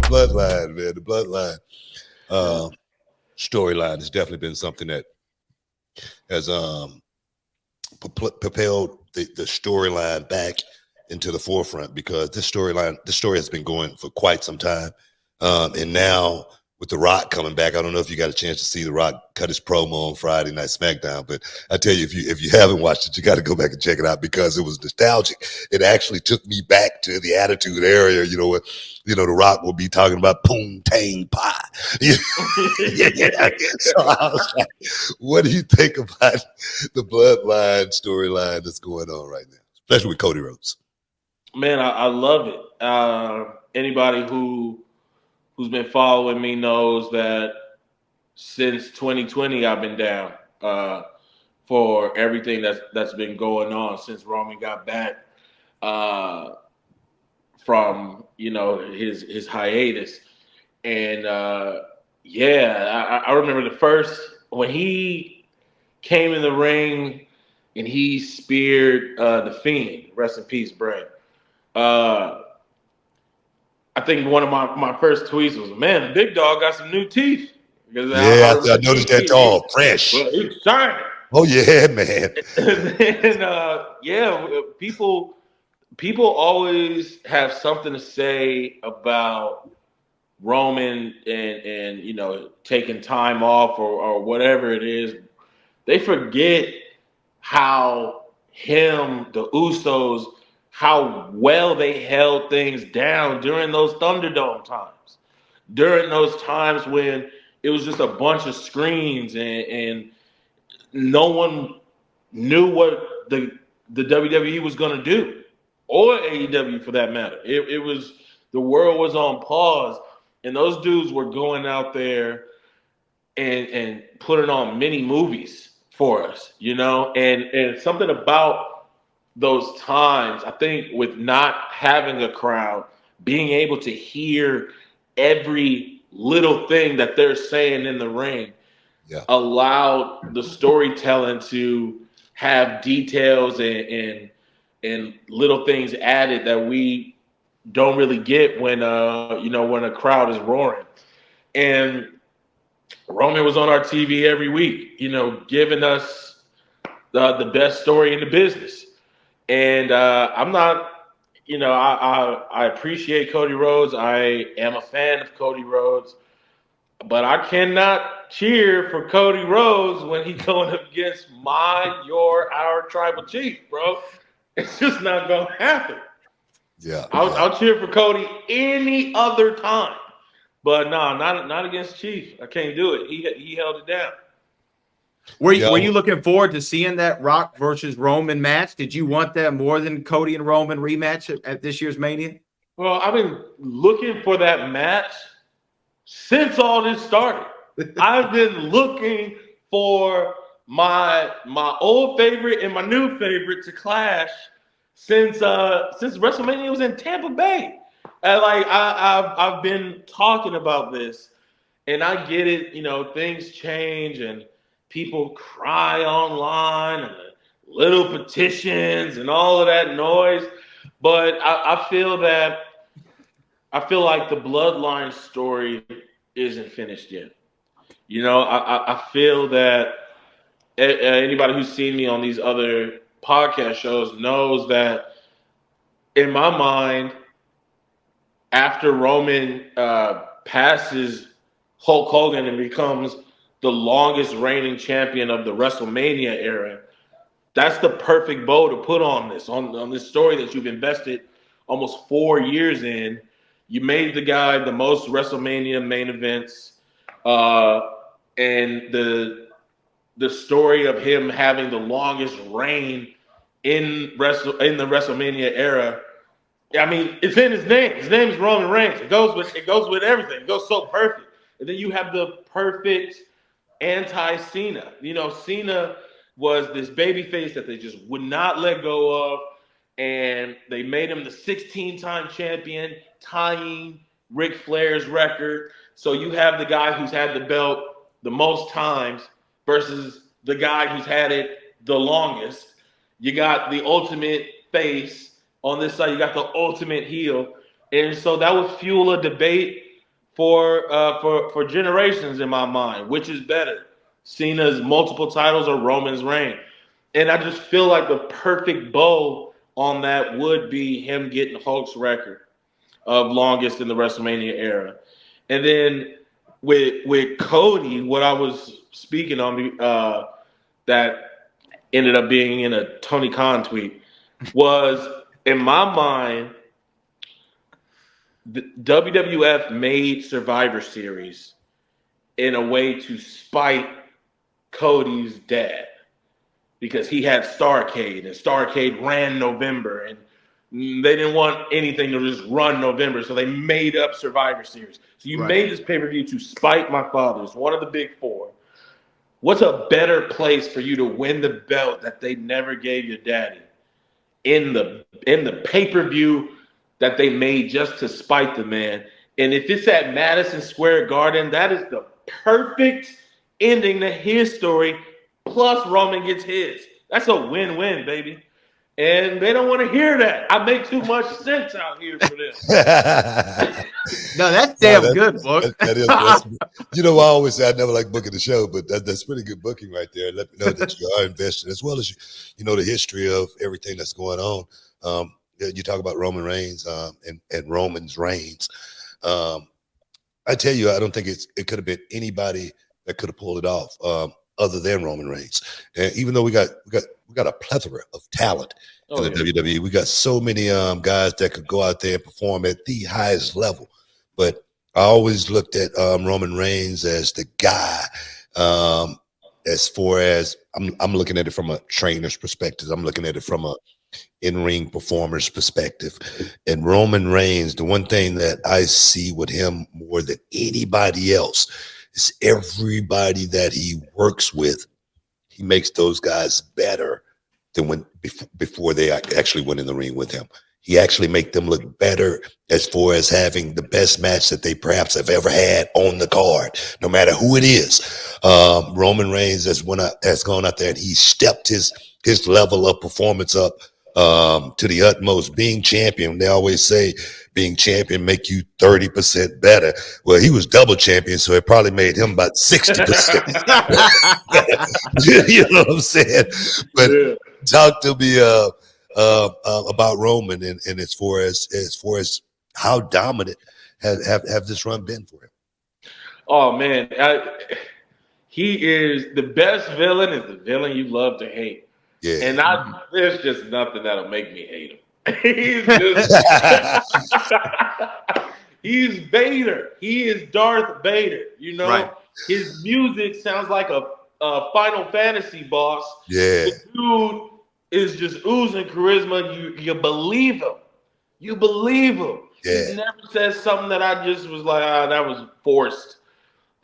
Bloodline, man. The Bloodline storyline has definitely been something that has propelled the storyline back into the forefront, because this story has been going for quite some time. And now with The Rock coming back, I don't know if you got a chance to see The Rock cut his promo on Friday Night SmackDown, but I tell you, if you haven't watched it, you got to go back and check it out, because it was nostalgic. It actually took me back to the Attitude Era. The Rock will be talking about poontang pie. Yeah. So I was like, what do you think about the Bloodline storyline that's going on right now, especially with Cody Rhodes? Man, I love it. Anybody who's been following me knows that since 2020 I've been down for everything that's been going on since Roman got back uh, from his hiatus. And yeah, I remember the first when he came in the ring and he speared the Fiend. Rest in peace, Bray. Uh, I think one of my first tweets was, "Man, the big dog got some new teeth." Because I Yeah, I remember noticed that tall, fresh. well, he was shining. Oh yeah, man. And then yeah, people always have something to say about Roman and taking time off or whatever it is. They forget how the Usos, how well they held things down during those Thunderdome times. During those times when it was just a bunch of screens and no one knew what the WWE was going to do, or AEW for that matter. It was the world was on pause, and those dudes were going out there and putting on mini movies for us, and something about those times, I think, with not having a crowd, being able to hear every little thing that they're saying in the ring Yeah. allowed the storytelling to have details and little things added that we don't really get when a crowd is roaring. And Roman was on our TV every week, giving us the best story in the business. And I'm not, I appreciate Cody Rhodes. I am a fan of Cody Rhodes, but I cannot cheer for Cody Rhodes when he's going up against our tribal chief, bro. It's just not gonna happen. Yeah. I'll cheer for Cody any other time, but no, not against Chief. I can't do it. He held it down. Were Yeah. you looking forward to seeing that Rock versus Roman match? Did you want that more than Cody and Roman rematch at this year's Mania? Well, I've been looking for that match since all this started. I've been looking for my old favorite and my new favorite to clash since WrestleMania was in Tampa Bay. And I've been talking about this, and I get it. Things change and people cry online and little petitions and all of that noise. But I feel like the Bloodline story isn't finished yet. I feel that anybody who's seen me on these other podcast shows knows that in my mind, after Roman passes Hulk Hogan and becomes the longest reigning champion of the WrestleMania era, that's the perfect bow to put on this story that you've invested almost 4 years in. You made the guy the most WrestleMania main events, uh, and the story of him having the longest reign in the WrestleMania era. I mean, it's in his name. His name is Roman Reigns. It goes with everything. It goes so perfect. And then you have the perfect anti-Cena. Cena was this baby face that they just would not let go of, and they made him the 16-time champion, tying Ric Flair's record. So you have the guy who's had the belt the most times versus the guy who's had it the longest. You got the ultimate face on this side. You got the ultimate heel, and so that would fuel a debate for generations in my mind. Which is better, Cena's multiple titles or Roman's reign? And I just feel like the perfect bow on that would be him getting Hulk's record of longest in the WrestleMania era. And then with Cody, what I was speaking on that ended up being in a Tony Khan tweet was, in my mind, the WWF made Survivor Series in a way to spite Cody's dad, because he had Starrcade, and Starrcade ran November, and they didn't want anything to just run November, so they made up Survivor Series. So you made this pay-per-view to spite my father. It's one of the big four. What's a better place for you to win the belt that they never gave your daddy in the pay-per-view that they made just to spite the man? And if it's at Madison Square Garden, that is the perfect ending to his story. Plus Roman gets his. That's a win-win, baby. And they don't want to hear that. I make too much sense out here for this. No, that's damn good, Book. That is. You know, I always say I never like booking the show, but that's pretty good booking right there. Let me know that you are invested, as well as you know the history of everything that's going on. You talk about Roman Reigns and Roman's reigns. I tell you, I don't think it could have been anybody that could have pulled it off other than Roman Reigns. And even though we got a plethora of talent in the WWE, we got so many guys that could go out there and perform at the highest level. But I always looked at Roman Reigns as the guy. As far as I'm looking at it from a trainer's perspective, I'm looking at it from a in-ring performer's perspective. And Roman Reigns, the one thing that I see with him more than anybody else is everybody that he works with, he makes those guys better than before they actually went in the ring with him. He actually make them look better as far as having the best match that they perhaps have ever had on the card, no matter who it is. Roman Reigns has gone out there and he stepped his level of performance up to the utmost. Being champion, they always say being champion make you 30% better. Well, he was double champion, so it probably made him about 60%. You know what I'm saying? But talk to me about Roman and as far as how dominant have this run been for him. Oh man, he is the best villain. Is the villain you love to hate. Yeah, and there's just nothing that'll make me hate him. He's just he's Vader. He is Darth Vader. You know, his music sounds like a Final Fantasy boss. Yeah, the dude is just oozing charisma. You believe him. You believe him. Yeah. He never says something that I just was like, that was forced.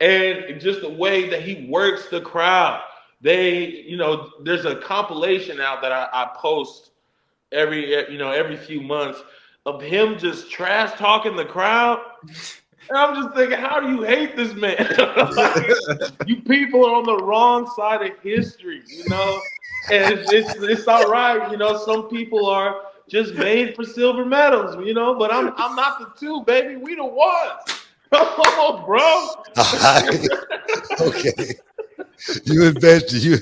And just the way that he works the crowd. There's a compilation out that I post every few months of him just trash talking the crowd. And I'm just thinking, how do you hate this man? You people are on the wrong side of history, And it's all right, some people are just made for silver medals, but I'm not the two, baby. We the ones. Oh, bro. Okay. You invested, you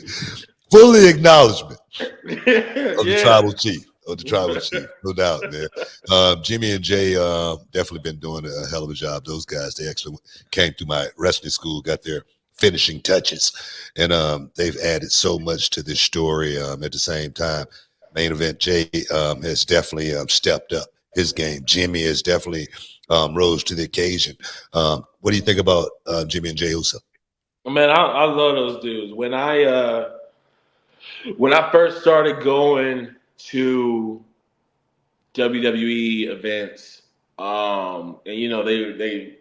fully acknowledgement of the tribal chief. No doubt, man. Jimmy and Jay definitely been doing a hell of a job. Those guys, they actually came through my wrestling school, got their finishing touches, and they've added so much to this story. At the same time, main event Jay has definitely stepped up his game. Jimmy has definitely rose to the occasion. What do you think about Jimmy and Jay Uso? Man, I love those dudes. When I first started going to WWE events, and they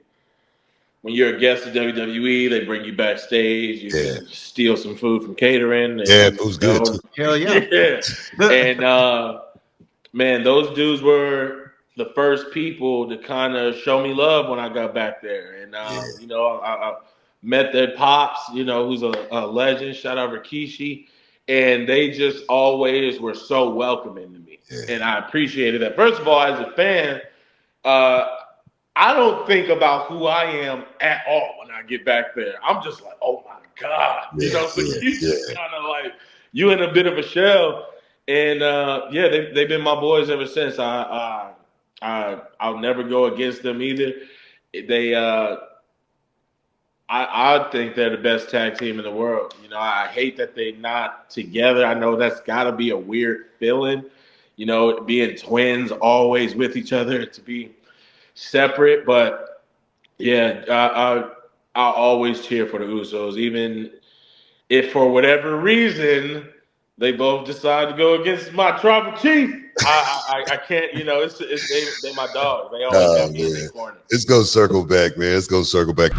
when you're a guest at WWE, they bring you backstage. You can steal some food from catering. And, it was good too. Hell yeah. And man, those dudes were the first people to kind of show me love when I got back there. And I met their pops, who's a legend. Shout out Rikishi. And they just always were so welcoming to me. And I appreciated that. First of all, as a fan, I don't think about who I am at all when I get back there. I'm just like, oh my God. So you just kind of like, you in a bit of a shell. And yeah, they've been my boys ever since. I'll never go against them either. They I think they're the best tag team in the world. I hate that they're not together. I know that's got to be a weird feeling, being twins always with each other, to be separate. But yeah, I'll always cheer for the Usos, even if for whatever reason they both decide to go against my tribal chief. I can't, they my dogs. They always got me in their corner. It's gonna circle back, man. It's gonna circle back.